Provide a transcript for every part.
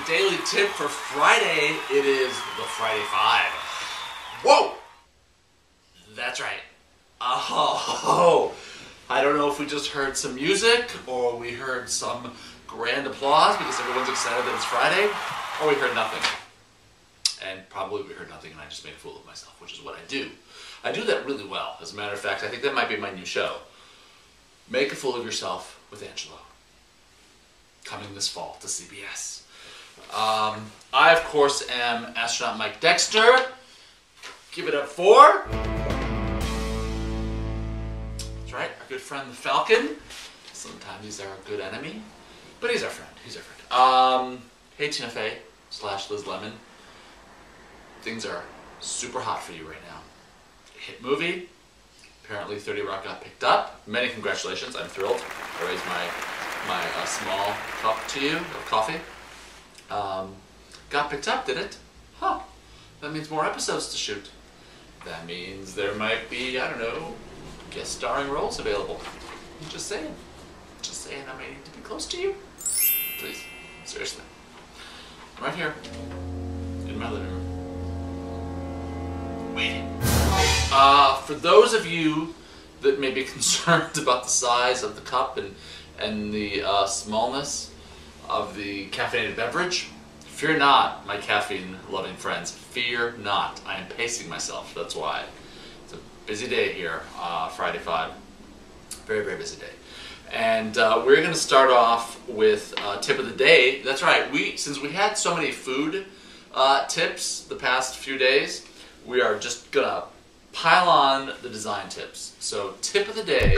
daily tip for Friday. It is the Friday Five. Whoa! That's right. Oh, I don't know if we just heard some music or we heard some grand applause because everyone's excited that it's Friday, or we heard nothing. And probably we heard nothing and I just made a fool of myself, which is what I do. I do that really well. As a matter of fact, I think that might be my new show. Make a Fool of Yourself with Angelo. Coming this fall to CBS. I, of course, am astronaut Mike Dexter. Give it up for... That's right, our good friend the Falcon. Sometimes he's our good enemy, but he's our friend. He's our friend. Hey, Tina Fey / Liz Lemon. Things are super hot for you right now. Hit movie. Apparently 30 Rock got picked up. Many congratulations. I'm thrilled. I raised my small cup to you of coffee. Got picked up, did it? Huh. That means more episodes to shoot. That means there might be, I don't know, guest starring roles available. I'm just saying. Just saying I may need to be close to you. Please. Seriously. I'm right here. In my living room. Waiting. For those of you that may be concerned about the size of the cup and the smallness of the caffeinated beverage, fear not, my caffeine-loving friends. Fear not. I am pacing myself. That's why. It's a busy day here, Friday 5. Very, very busy day. And we're going to start off with tip of the day. That's right. Since we had so many food tips the past few days, we are just going to pile on the design tips. So tip of the day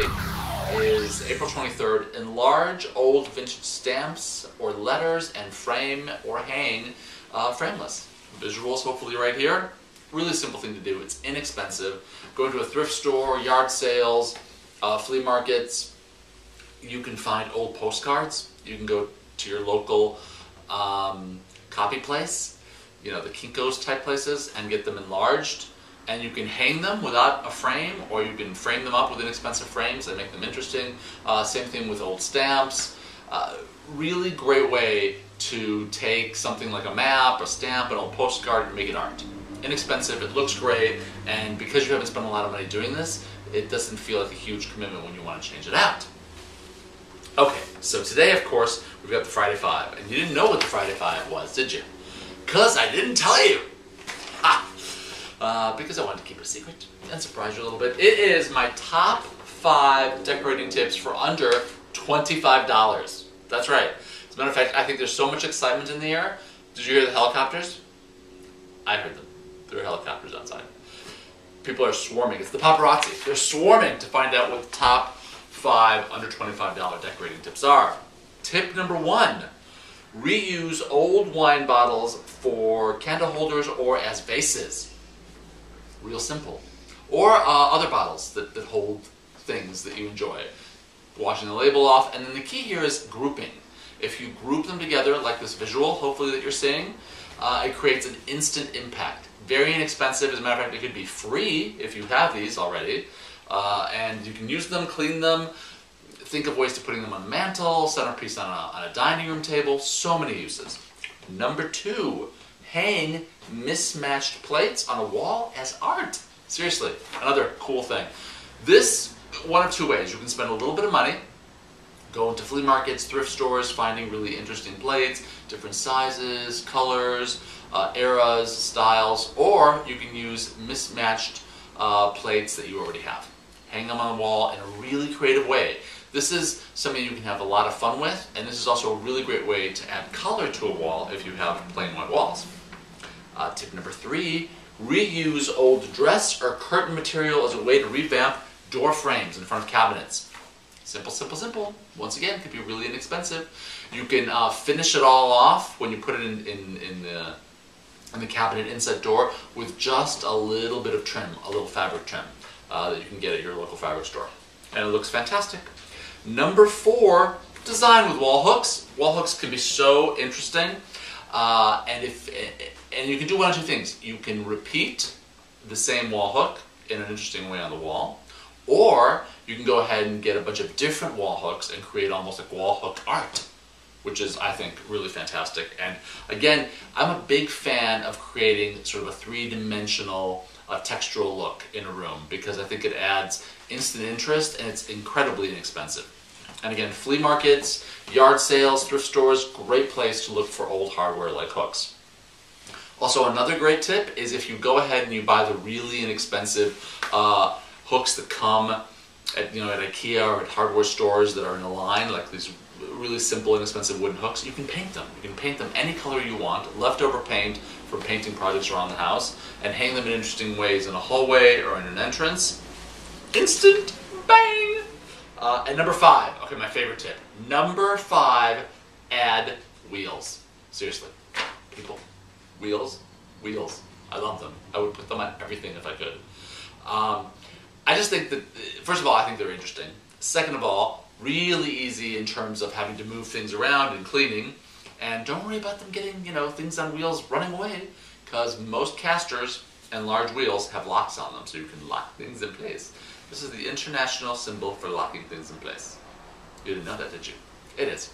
is April 23rd. Enlarge old vintage stamps or letters and frame or hang frameless. Visuals hopefully right here. Really simple thing to do. It's inexpensive. Go into a thrift store, yard sales, flea markets. You can find old postcards. You can go to your local copy place, you know, the Kinko's type places, and get them enlarged. And you can hang them without a frame, or you can frame them up with inexpensive frames that make them interesting. Same thing with old stamps. Really great way to take something like a map, a stamp, an old postcard, and make it art. Inexpensive, it looks great, and because you haven't spent a lot of money doing this, it doesn't feel like a huge commitment when you want to change it out. Okay, so today, of course, we've got the Friday Five, and you didn't know what the Friday Five was, did you? Because I didn't tell you! Ha! Because I wanted to keep it a secret and surprise you a little bit. It is my top 5 decorating tips for under $25. That's right. As a matter of fact, I think there's so much excitement in the air. Did you hear the helicopters? I heard them. There are helicopters outside. People are swarming. It's the paparazzi. They're swarming to find out what the top 5 under $25 decorating tips are. Tip number 1. Reuse old wine bottles for candle holders or as vases. Real simple. Or other bottles that hold things that you enjoy. Washing the label off, and then the key here is grouping. If you group them together like this visual, hopefully that you're seeing, it creates an instant impact. Very inexpensive. As a matter of fact, it could be free if you have these already. And you can use them, clean them, think of ways to putting them on the mantle, centerpiece on a dining room table, so many uses. Number 2, hang mismatched plates on a wall as art. Seriously, another cool thing. This, one of 2 ways. You can spend a little bit of money, go into flea markets, thrift stores, finding really interesting plates, different sizes, colors, eras, styles, or you can use mismatched plates that you already have. Hang them on the wall in a really creative way. This is something you can have a lot of fun with, and this is also a really great way to add color to a wall if you have plain white walls. Tip number 3, reuse old dress or curtain material as a way to revamp door frames in front of cabinets. Simple, simple, simple. Once again, it could be really inexpensive. You can finish it all off when you put it in the cabinet inside door with just a little bit of trim, a little fabric trim that you can get at your local fabric store. And it looks fantastic. Number 4, design with wall hooks. Wall hooks can be so interesting. And you can do one of 2 things. You can repeat the same wall hook in an interesting way on the wall, or you can go ahead and get a bunch of different wall hooks and create almost like wall hook art. which is, I think, really fantastic. And again, I'm a big fan of creating sort of a three-dimensional textural look in a room because I think it adds instant interest and it's incredibly inexpensive. And again, flea markets, yard sales, thrift stores, great place to look for old hardware like hooks. Also, another great tip is if you go ahead and you buy the really inexpensive hooks that come at IKEA or at hardware stores that are in a line, like these really simple, inexpensive wooden hooks, you can paint them. You can paint them any color you want, leftover paint from painting projects around the house, and hang them in interesting ways in a hallway or in an entrance. Instant bang! And number 5, okay, my favorite tip. Number 5, add wheels. Seriously, people, wheels. I love them. I would put them on everything if I could. I just think that, first of all, I think they're interesting. Second of all, really easy in terms of having to move things around and cleaning. And don't worry about them getting, things on wheels running away, because most casters and large wheels have locks on them, so you can lock things in place. This is the international symbol for locking things in place. You didn't know that, did you? It is.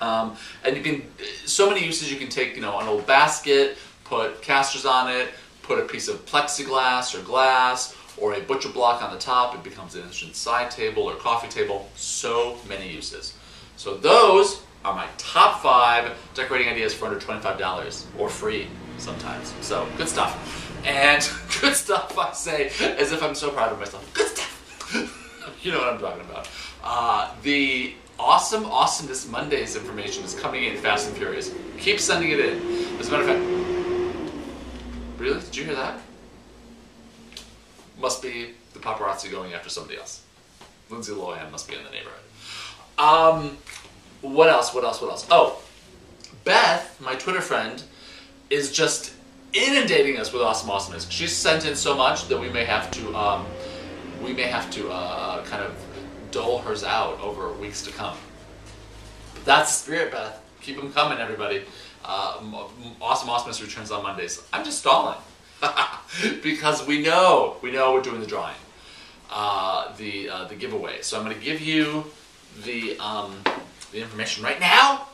And you can, so many uses you can take, an old basket, put casters on it, put a piece of plexiglass or glass, or a butcher block on the top. It becomes an instant side table or coffee table. So many uses. So those are my top 5 decorating ideas for under $25, or free sometimes. So good stuff. And good stuff, I say, as if I'm so proud of myself. Good stuff. You know what I'm talking about. The awesome Awesomeness Mondays information is coming in fast and furious. Keep sending it in. As a matter of fact, really? Did you hear that? Must be the paparazzi going after somebody else. Lindsay Lohan must be in the neighborhood. What else? Oh, Beth, my Twitter friend, is just inundating us with awesomeness. She's sent in so much that we may have to kind of dole hers out over weeks to come. But that's the spirit, Beth. Keep them coming, everybody. Awesomeness returns on Mondays. I'm just stalling because we know we're doing the drawing, the giveaway. So I'm going to give you the information right now.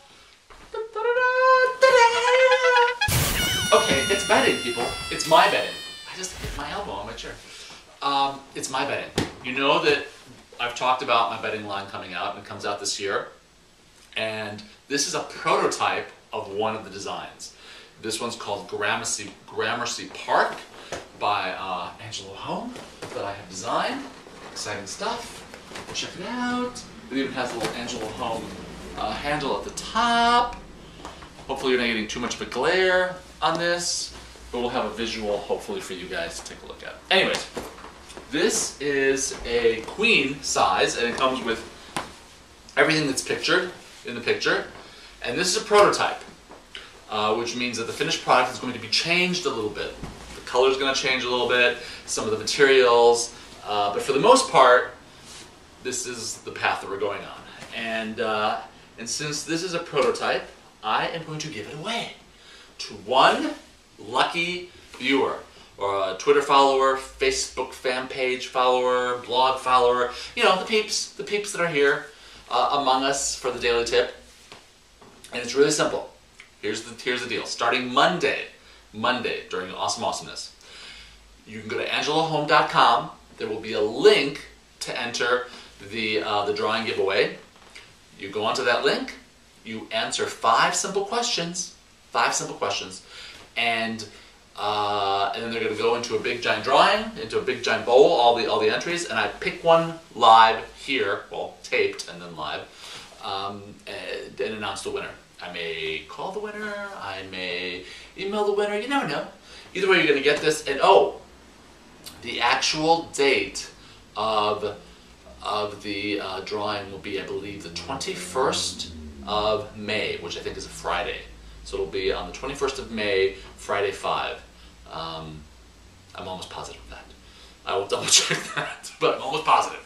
Okay, it's betting, people. It's my betting. I just hit my elbow on my chair. It's my betting. You know that I've talked about my betting line coming out, and it comes out this year. And this is a prototype of one of the designs. This one's called Gramercy Park by Angelo Home that I have designed. Exciting stuff. Check it out. It even has a little Angelo Home handle at the top. Hopefully you're not getting too much of a glare on this, but we'll have a visual hopefully for you guys to take a look at. Anyways, this is a queen size, and it comes with everything that's pictured in the picture. And this is a prototype, which means that the finished product is going to be changed a little bit. The color is going to change a little bit, some of the materials, but for the most part, this is the path that we're going on. And since this is a prototype, I am going to give it away to one lucky viewer, or a Twitter follower, Facebook fan page follower, blog follower, the peeps that are here among us for the daily tip. And it's really simple. Here's the deal. Starting Monday during Awesomeness, you can go to angelohome.com. There will be a link to enter the drawing giveaway. You go onto that link. You answer 5 simple questions, and then they're going to go into a big giant drawing, into a big giant bowl, all the entries, and I pick one live here, well, taped and then live, and announce the winner. I may call the winner, I may email the winner, you never know. Either way, you're going to get this, and the actual date of the drawing will be, I believe, the 21st of May, which I think is a Friday. So it'll be on the 21st of May, Friday 5. I'm almost positive of that. I will double check that, but I'm almost positive.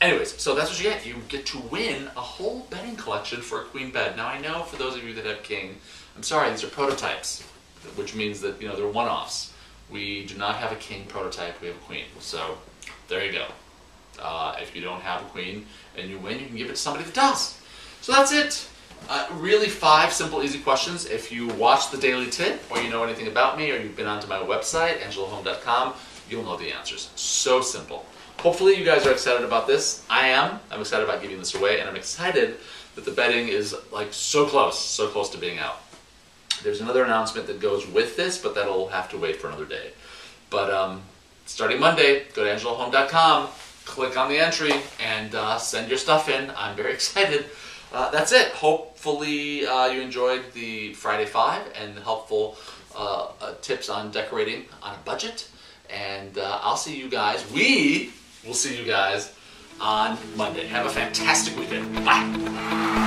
Anyways, so that's what you get. You get to win a whole bedding collection for a queen bed. Now I know for those of you that have king, I'm sorry, these are prototypes, which means that they're one-offs. We do not have a king prototype, we have a queen. So there you go. If you don't have a queen and you win, you can give it to somebody that does. So that's it. Really 5 simple, easy questions. If you watch the Daily Tip, or you know anything about me, or you've been onto my website, angelohome.com, you'll know the answers. So simple. Hopefully you guys are excited about this. I am. I'm excited about giving this away, and I'm excited that the bedding is like so close to being out. There's another announcement that goes with this, but that'll have to wait for another day. But starting Monday, go to angelohome.com, click on the entry, and send your stuff in. I'm very excited. That's it. Hopefully you enjoyed the Friday 5 and helpful tips on decorating on a budget. And I'll see you guys. We will see you guys on Monday. Have a fantastic weekend. Bye.